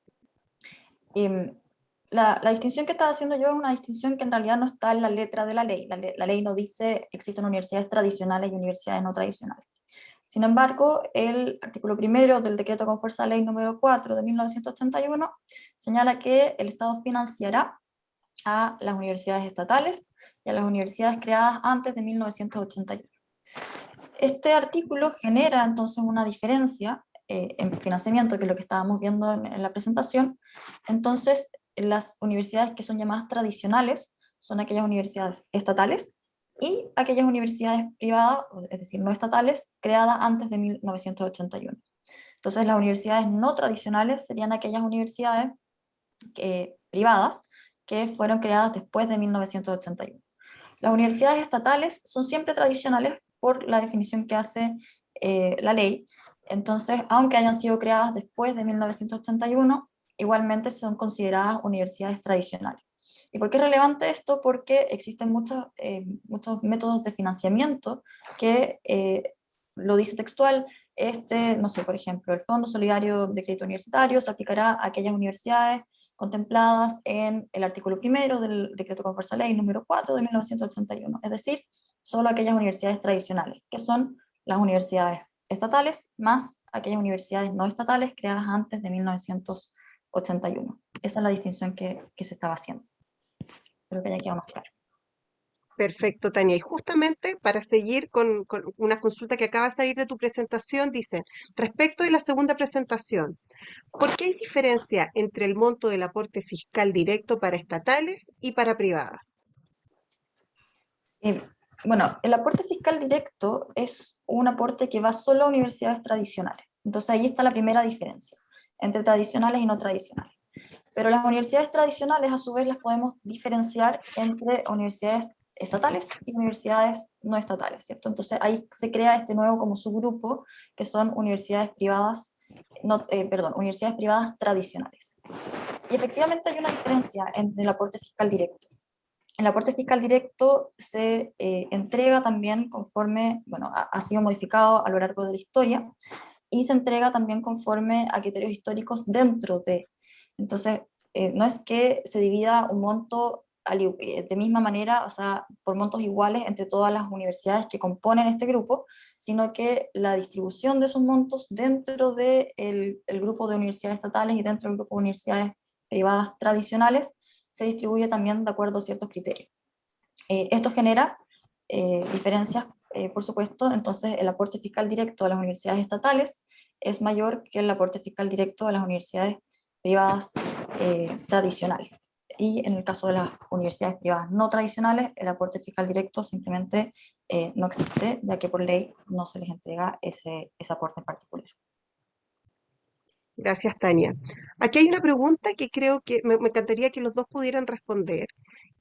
La distinción que estaba haciendo yo es una distinción que en realidad no está en la letra de la ley. La ley no dice que existen universidades tradicionales y universidades no tradicionales. Sin embargo, el artículo primero del decreto con fuerza de ley número 4 de 1981 señala que el Estado financiará a las universidades estatales y a las universidades creadas antes de 1981. Este artículo genera entonces una diferencia en financiamiento, que es lo que estábamos viendo en la presentación. Entonces, las universidades que son llamadas tradicionales son aquellas universidades estatales y aquellas universidades privadas, es decir, no estatales, creadas antes de 1981. Entonces, las universidades no tradicionales serían aquellas universidades privadas que fueron creadas después de 1981. Las universidades estatales son siempre tradicionales por la definición que hace la ley. Entonces, aunque hayan sido creadas después de 1981, igualmente son consideradas universidades tradicionales. ¿Y por qué es relevante esto? Porque existen muchos métodos de financiamiento que, lo dice textual, no sé, por ejemplo, el Fondo Solidario de Crédito Universitario se aplicará a aquellas universidades contempladas en el artículo 1 del Decreto con Fuerza Ley número 4 de 1981, es decir, solo aquellas universidades tradicionales, que son las universidades estatales, más aquellas universidades no estatales creadas antes de 1981. Esa es la distinción que se estaba haciendo. Creo que ya queda más claro. Perfecto, Tania. Y justamente para seguir con una consulta que acaba de salir de tu presentación, dice, respecto de la segunda presentación, ¿por qué hay diferencia entre el monto del aporte fiscal directo para estatales y para privadas? Bueno, el aporte fiscal directo es un aporte que va solo a universidades tradicionales. Entonces ahí está la primera diferencia entre tradicionales y no tradicionales. Pero las universidades tradicionales, a su vez, las podemos diferenciar entre universidades estatales y universidades no estatales, ¿cierto? Entonces ahí se crea este nuevo como subgrupo, que son universidades privadas, universidades privadas tradicionales. Y efectivamente hay una diferencia entre el aporte fiscal directo. El aporte fiscal directo se entrega también conforme, bueno, ha sido modificado a lo largo de la historia, y se entrega también conforme a criterios históricos dentro de. Entonces, no es que se divida un monto de misma manera, o sea, por montos iguales entre todas las universidades que componen este grupo, sino que la distribución de esos montos dentro del grupo de universidades estatales y dentro del grupo de universidades privadas tradicionales se distribuye también de acuerdo a ciertos criterios. Esto genera diferencias, por supuesto. Entonces el aporte fiscal directo a las universidades estatales es mayor que el aporte fiscal directo a las universidades privadas tradicionales. Y en el caso de las universidades privadas no tradicionales, el aporte fiscal directo simplemente no existe, ya que por ley no se les entrega ese aporte en particular. Gracias, Tania. Aquí hay una pregunta que creo que me encantaría que los dos pudieran responder,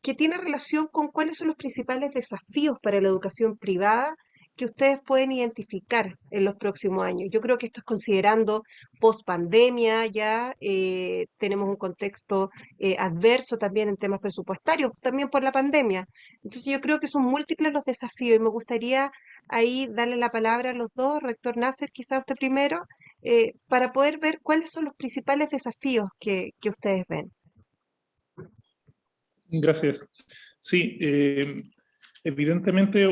que tiene relación con cuáles son los principales desafíos para la educación privada que ustedes pueden identificar en los próximos años. Yo creo que esto es considerando post pandemia, ya tenemos un contexto adverso también en temas presupuestarios, también por la pandemia. Entonces yo creo que son múltiples los desafíos y me gustaría ahí darle la palabra a los dos, rector Nasser, quizá usted primero, para poder ver cuáles son los principales desafíos que ustedes ven. Gracias. Sí, evidentemente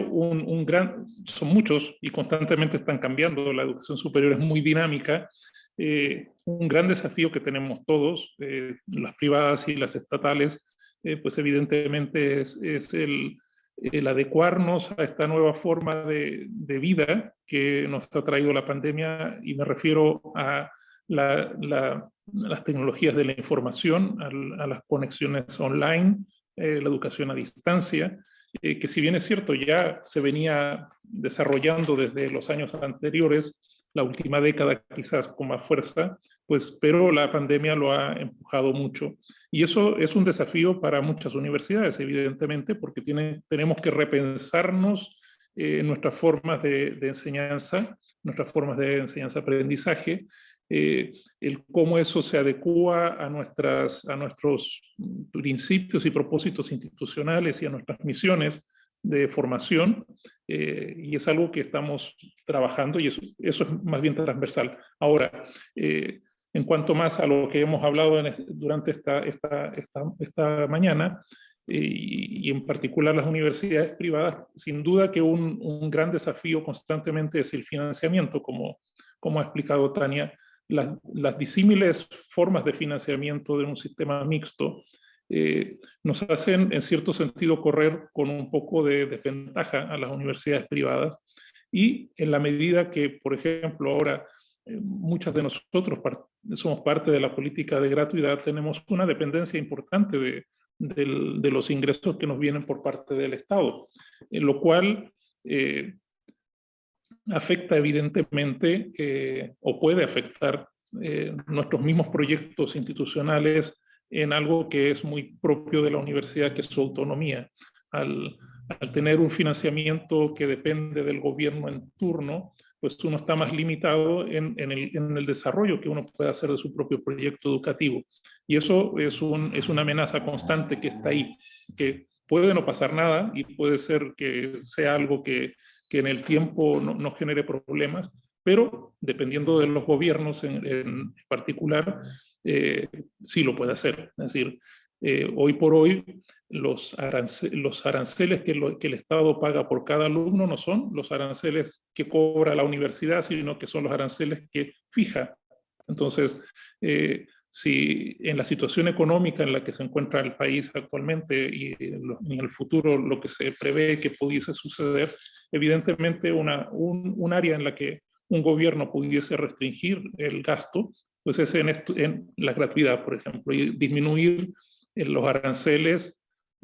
son muchos y constantemente están cambiando. La educación superior es muy dinámica. Un gran desafío que tenemos todos, las privadas y las estatales, pues evidentemente es el adecuarnos a esta nueva forma de vida que nos ha traído la pandemia, y me refiero a las tecnologías de la información, a las conexiones online, la educación a distancia, que si bien es cierto ya se venía desarrollando desde los años anteriores, la última década quizás con más fuerza, pues, pero la pandemia lo ha empujado mucho. Y eso es un desafío para muchas universidades, evidentemente, porque tenemos que repensarnos nuestras formas de enseñanza, nuestras formas de enseñanza-aprendizaje, el cómo eso se adecua a nuestros principios y propósitos institucionales y a nuestras misiones de formación, y es algo que estamos trabajando, y eso es más bien transversal. Ahora, en cuanto más a lo que hemos hablado durante esta mañana, y en particular las universidades privadas, sin duda que un gran desafío constantemente es el financiamiento, como ha explicado Tania. Las disímiles formas de financiamiento de un sistema mixto nos hacen, en cierto sentido, correr con un poco de desventaja a las universidades privadas, y en la medida que, por ejemplo, ahora muchas de nosotros somos parte de la política de gratuidad, tenemos una dependencia importante de los ingresos que nos vienen por parte del Estado, lo cual afecta evidentemente o puede afectar nuestros mismos proyectos institucionales en algo que es muy propio de la universidad, que es su autonomía. Al tener un financiamiento que depende del gobierno en turno, pues uno está más limitado en el desarrollo que uno puede hacer de su propio proyecto educativo. Y eso es una amenaza constante que está ahí, que puede no pasar nada y puede ser que sea algo que en el tiempo no genere problemas, pero dependiendo de los gobiernos en particular, sí lo puede hacer. Es decir, hoy por hoy los aranceles que el Estado paga por cada alumno no son los aranceles que cobra la universidad, sino que son los aranceles que fija. Entonces, si en la situación económica en la que se encuentra el país actualmente y en el futuro lo que se prevé que pudiese suceder, evidentemente un área en la que un gobierno pudiese restringir el gasto, pues es en la gratuidad, por ejemplo, y disminuir los aranceles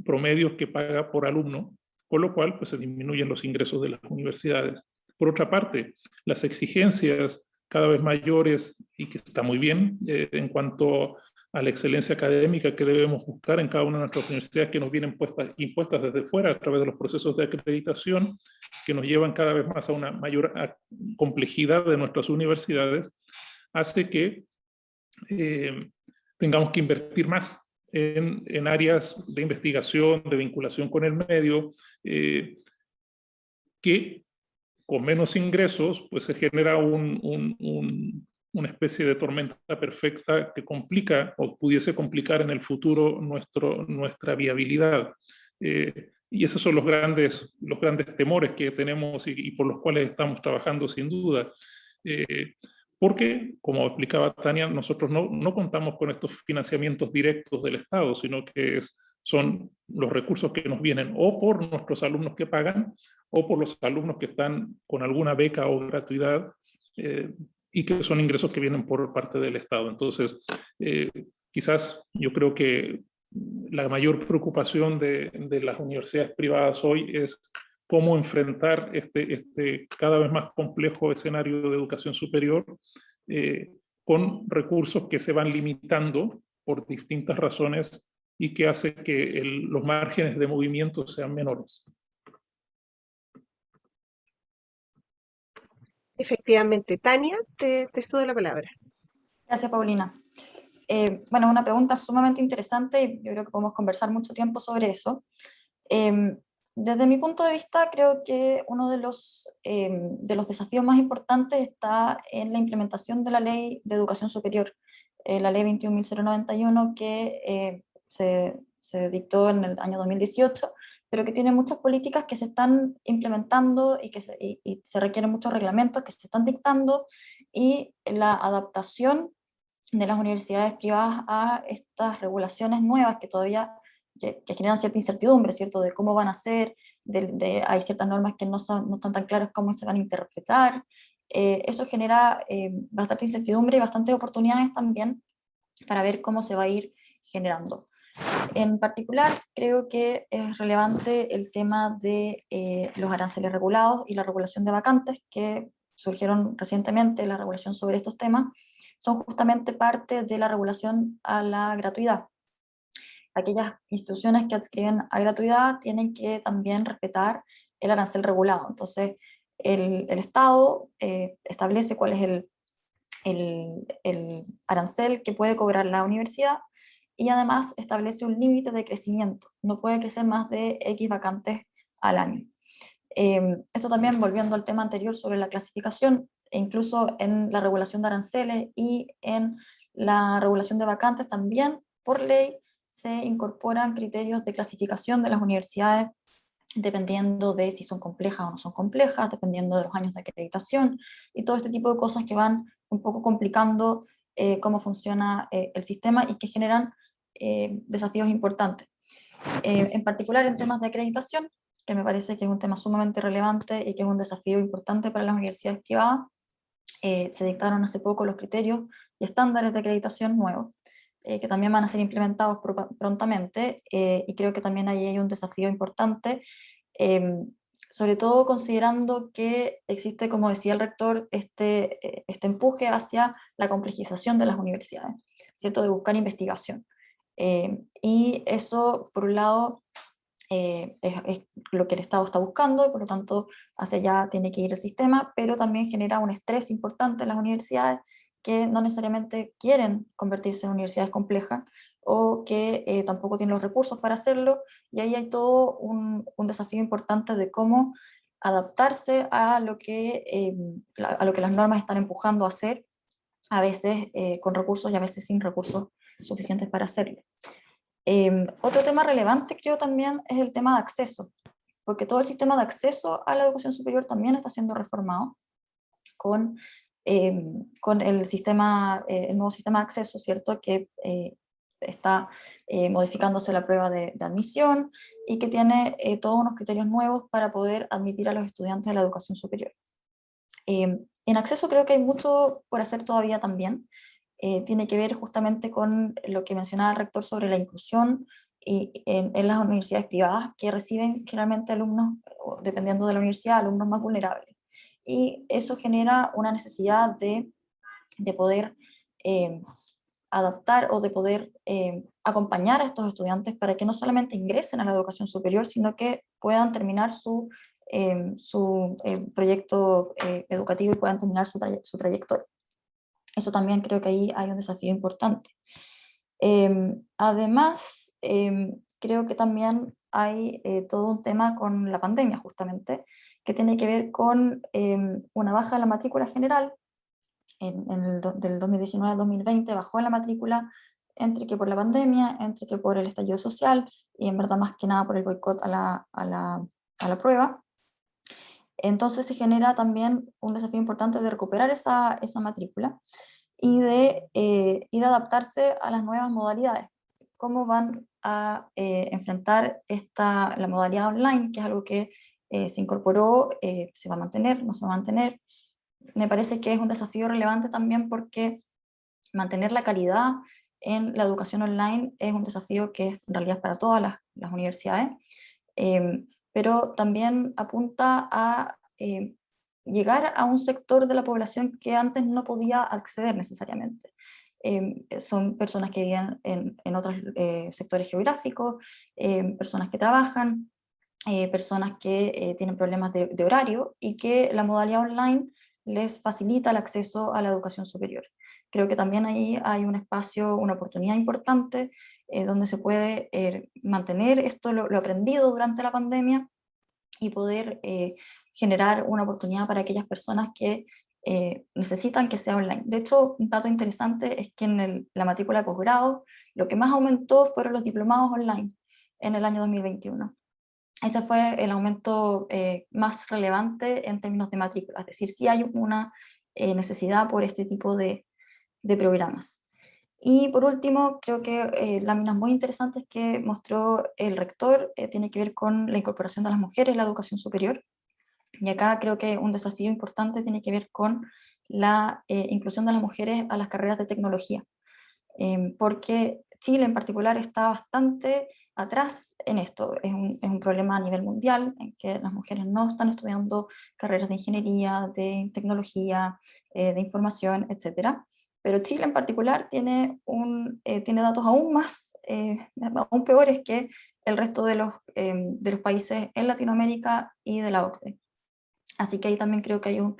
promedios que paga por alumno, con lo cual pues, se disminuyen los ingresos de las universidades. Por otra parte, las exigencias cada vez mayores, y que está muy bien, en cuanto a la excelencia académica que debemos buscar en cada una de nuestras universidades que nos vienen impuestas desde fuera a través de los procesos de acreditación, que nos llevan cada vez más a una mayor complejidad de nuestras universidades, hace que tengamos que invertir más en áreas de investigación, de vinculación con el medio, que con menos ingresos, pues se genera una especie de tormenta perfecta que complica o pudiese complicar en el futuro nuestra viabilidad. Y esos son los grandes temores que tenemos y por los cuales estamos trabajando sin duda. Porque, como explicaba Tania, nosotros no contamos con estos financiamientos directos del Estado, sino que son los recursos que nos vienen o por nuestros alumnos que pagan o por los alumnos que están con alguna beca o gratuidad y que son ingresos que vienen por parte del Estado. Entonces, quizás yo creo que la mayor preocupación de las universidades privadas hoy es cómo enfrentar este cada vez más complejo escenario de educación superior con recursos que se van limitando por distintas razones y que hace que los márgenes de movimiento sean menores. Efectivamente. Tania, te cedo la palabra. Gracias, Paulina. Bueno, una pregunta sumamente interesante y yo creo que podemos conversar mucho tiempo sobre eso. Desde mi punto de vista, creo que uno de los desafíos más importantes está en la implementación de la Ley de Educación Superior, la Ley 21.091, que se dictó en el año 2018, pero que tiene muchas políticas que se están implementando y que se requieren muchos reglamentos que se están dictando, y la adaptación de las universidades privadas a estas regulaciones nuevas que todavía que generan cierta incertidumbre, ¿cierto? De cómo van a ser, hay ciertas normas que no están tan claras cómo se van a interpretar. Eso genera bastante incertidumbre y bastantes oportunidades también para ver cómo se va a ir generando. En particular, creo que es relevante el tema de los aranceles regulados y la regulación de vacantes que surgieron recientemente. La regulación sobre estos temas son justamente parte de la regulación a la gratuidad. Aquellas instituciones que adscriben a gratuidad tienen que también respetar el arancel regulado. Entonces, el Estado establece cuál es el arancel que puede cobrar la universidad y además establece un límite de crecimiento. No puede crecer más de X vacantes al año. Esto también, volviendo al tema anterior sobre la clasificación, e incluso en la regulación de aranceles y en la regulación de vacantes, también por ley se incorporan criterios de clasificación de las universidades dependiendo de si son complejas o no son complejas, dependiendo de los años de acreditación y todo este tipo de cosas que van un poco complicando cómo funciona el sistema y que generan desafíos importantes. En particular en temas de acreditación, que me parece que es un tema sumamente relevante y que es un desafío importante para las universidades privadas. Se dictaron hace poco los criterios y estándares de acreditación nuevos, que también van a ser implementados prontamente, y creo que también ahí hay un desafío importante, sobre todo considerando que existe, como decía el rector, este empuje hacia la complejización de las universidades, ¿cierto? De buscar investigación. Y eso, por un lado, es lo que el Estado está buscando, y por lo tanto hacia allá tiene que ir el sistema, pero también genera un estrés importante en las universidades que no necesariamente quieren convertirse en universidades complejas o que tampoco tienen los recursos para hacerlo, y ahí hay todo un desafío importante de cómo adaptarse a lo a lo que las normas están empujando a hacer, a veces con recursos y a veces sin recursos suficientes para hacerlo. Otro tema relevante creo también es el tema de acceso, porque todo el sistema de acceso a la educación superior también está siendo reformado con, con el nuevo sistema de acceso, ¿cierto? Que está modificándose la prueba de admisión y que tiene todos unos criterios nuevos para poder admitir a los estudiantes de la educación superior. En acceso creo que hay mucho por hacer todavía también. Tiene que ver justamente con lo que mencionaba el rector sobre la inclusión en las universidades privadas, que reciben generalmente alumnos, dependiendo de la universidad, alumnos más vulnerables. Y eso genera una necesidad de poder adaptar o de poder acompañar a estos estudiantes para que no solamente ingresen a la educación superior, sino que puedan terminar su proyecto educativo y puedan terminar su trayectoria. Eso también creo que ahí hay un desafío importante. Además, creo que también hay todo un tema con la pandemia, justamente, que tiene que ver con una baja de la matrícula general. Del 2019 al 2020 bajó la matrícula, entre que por la pandemia, entre que por el estallido social, y en verdad más que nada por el boicot a la prueba. Entonces se genera también un desafío importante de recuperar esa matrícula y de adaptarse a las nuevas modalidades. ¿Cómo van a enfrentar la modalidad online, que es algo que se incorporó, se va a mantener, no se va a mantener? Me parece que es un desafío relevante también porque mantener la calidad en la educación online es un desafío que es en realidad para todas las universidades, pero también apunta a llegar a un sector de la población que antes no podía acceder necesariamente. Son personas que viven en otros sectores geográficos, personas que trabajan, personas que tienen problemas de horario y que la modalidad online les facilita el acceso a la educación superior. Creo que también ahí hay un espacio, una oportunidad importante donde se puede mantener esto, lo aprendido durante la pandemia, y poder generar una oportunidad para aquellas personas que necesitan que sea online. De hecho, un dato interesante es que en la matrícula de posgrado lo que más aumentó fueron los diplomados online en el año 2021. Ese fue el aumento más relevante en términos de matrícula, es decir, sí hay una necesidad por este tipo de programas. Y por último, creo que láminas muy interesantes que mostró el rector tiene que ver con la incorporación de las mujeres en la educación superior. Y acá creo que un desafío importante tiene que ver con la inclusión de las mujeres a las carreras de tecnología, porque Chile en particular está bastante atrás en esto. Es un problema a nivel mundial, en que las mujeres no están estudiando carreras de ingeniería, de tecnología, de información, etcétera. Pero Chile en particular tiene datos aún peores que el resto de los países en Latinoamérica y de la OCDE. Así que ahí también creo que hay un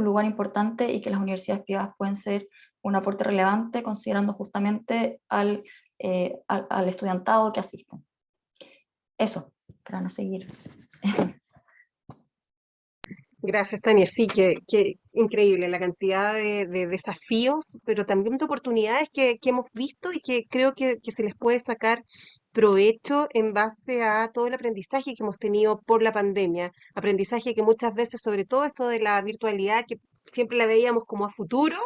lugar importante y que las universidades privadas pueden ser un aporte relevante considerando justamente al estudiantado que asisten. Eso, para no seguir. Gracias, Tania. Sí, que increíble la cantidad de desafíos, pero también de oportunidades que hemos visto y que creo que se les puede sacar provecho en base a todo el aprendizaje que hemos tenido por la pandemia. Aprendizaje que muchas veces, sobre todo esto de la virtualidad, que siempre la veíamos como a futuro,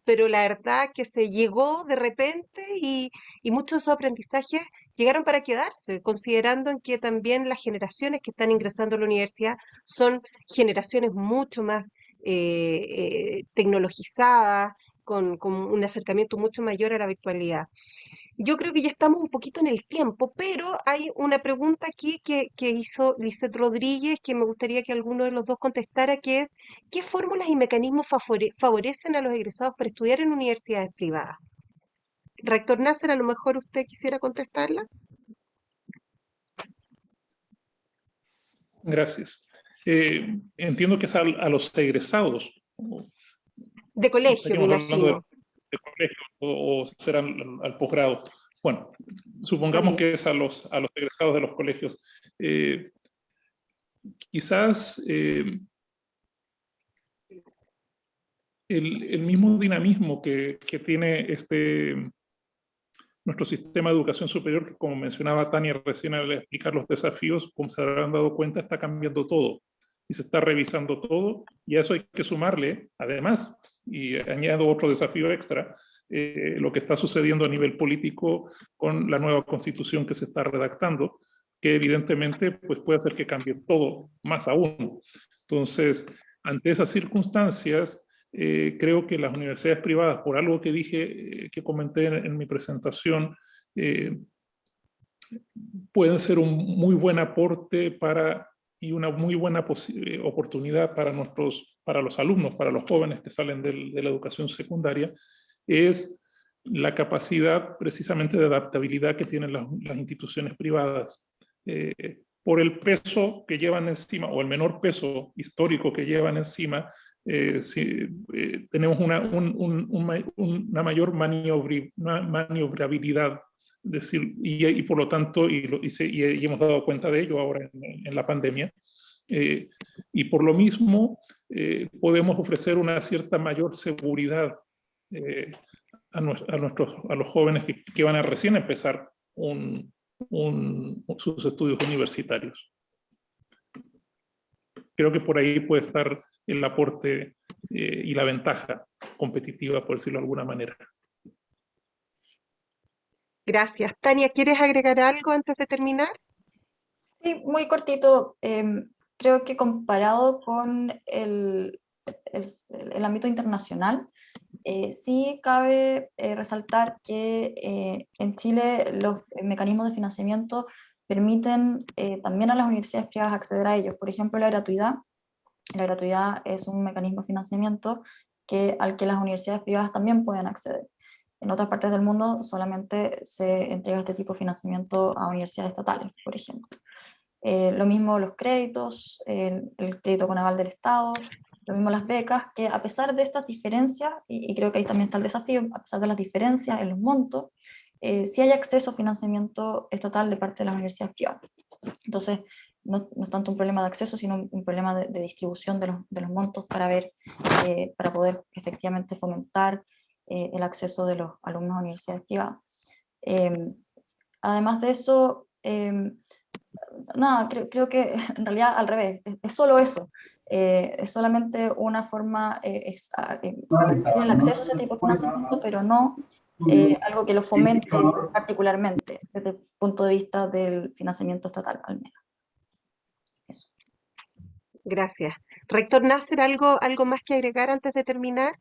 pero la verdad que se llegó de repente y muchos de esos aprendizajes llegaron para quedarse, considerando en que también las generaciones que están ingresando a la universidad son generaciones mucho más tecnologizadas, con un acercamiento mucho mayor a la virtualidad. Yo creo que ya estamos un poquito en el tiempo, pero hay una pregunta aquí que hizo Lisette Rodríguez que me gustaría que alguno de los dos contestara, que es, ¿qué fórmulas y mecanismos favorecen a los egresados para estudiar en universidades privadas? Rector Nasser, a lo mejor usted quisiera contestarla. Gracias. Entiendo que es a los egresados. De colegio, me Estaríamos hablando imagino. de colegio o será al posgrado. Bueno, supongamos También. que es a los egresados de los colegios. Quizás el mismo dinamismo que tiene nuestro sistema de educación superior, que como mencionaba Tania recién al explicar los desafíos, como se habrán dado cuenta, está cambiando todo y se está revisando todo, y a eso hay que sumarle, además, y añado otro desafío extra, lo que está sucediendo a nivel político con la nueva constitución que se está redactando, que evidentemente pues, puede hacer que cambie todo más aún. Entonces, ante esas circunstancias, creo que las universidades privadas, por algo que dije, que comenté en mi presentación, pueden ser un muy buen aporte y una muy buena oportunidad para los alumnos, para los jóvenes que salen de la educación secundaria, es la capacidad precisamente de adaptabilidad que tienen las instituciones privadas. Por el peso que llevan encima, o el menor peso histórico que llevan encima, tenemos una mayor maniobrabilidad, decir, y por lo tanto, y hemos dado cuenta de ello ahora en la pandemia, y por lo mismo podemos ofrecer una cierta mayor seguridad eh, a los jóvenes que van a recién empezar sus estudios universitarios. Creo que por ahí puede estar el aporte y la ventaja competitiva, por decirlo de alguna manera. Gracias. Tania, ¿quieres agregar algo antes de terminar? Sí, muy cortito. Creo que comparado con el ámbito internacional, sí cabe resaltar que en Chile los mecanismos de financiamiento permiten también a las universidades privadas acceder a ellos. Por ejemplo, la gratuidad. La gratuidad es un mecanismo de financiamiento al que las universidades privadas también pueden acceder. En otras partes del mundo solamente se entrega este tipo de financiamiento a universidades estatales, por ejemplo. Lo mismo los créditos, el crédito con aval del Estado, lo mismo las becas, que a pesar de estas diferencias, y creo que ahí también está el desafío, a pesar de las diferencias en los montos, sí hay acceso a financiamiento estatal de parte de las universidades privadas. Entonces, no es tanto un problema de acceso, sino un problema de distribución de los montos para poder efectivamente fomentar el acceso de los alumnos a universidades privadas. Además de eso, nada, creo que en realidad al revés, es solo eso. Es solamente una forma el acceso a ese tipo de financiamiento, pero no algo que lo fomente particularmente desde el punto de vista del financiamiento estatal, al menos. Eso. Gracias. Rector Nasser, ¿algo más que agregar antes de terminar?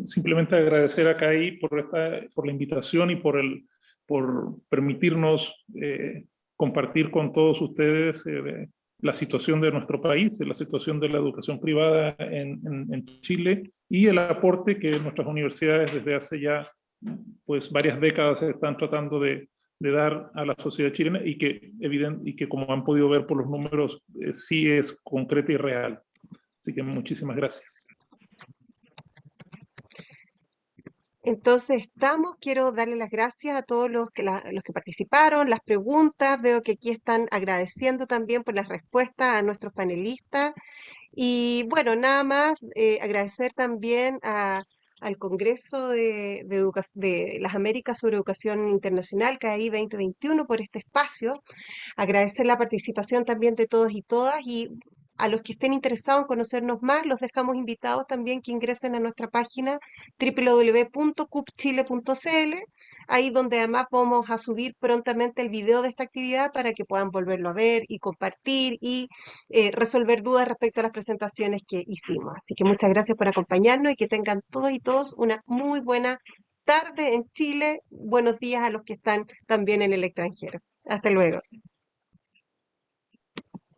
Simplemente agradecer a CAI por la invitación y por permitirnos compartir con todos ustedes la situación de nuestro país, la situación de la educación privada en Chile y el aporte que nuestras universidades desde hace ya pues, varias décadas están tratando de dar a la sociedad chilena y que como han podido ver por los números, sí es concreta y real. Así que muchísimas gracias. Entonces quiero darle las gracias a todos los que participaron, las preguntas, veo que aquí están agradeciendo también por las respuestas a nuestros panelistas. Y bueno, nada más agradecer también al Congreso de las Américas sobre Educación Internacional, CAI 2021, por este espacio. Agradecer la participación también de todos y todas y a los que estén interesados en conocernos más, los dejamos invitados también que ingresen a nuestra página www.cupchile.cl, ahí donde además vamos a subir prontamente el video de esta actividad para que puedan volverlo a ver y compartir y resolver dudas respecto a las presentaciones que hicimos. Así que muchas gracias por acompañarnos y que tengan todos y todos una muy buena tarde en Chile. Buenos días a los que están también en el extranjero. Hasta luego.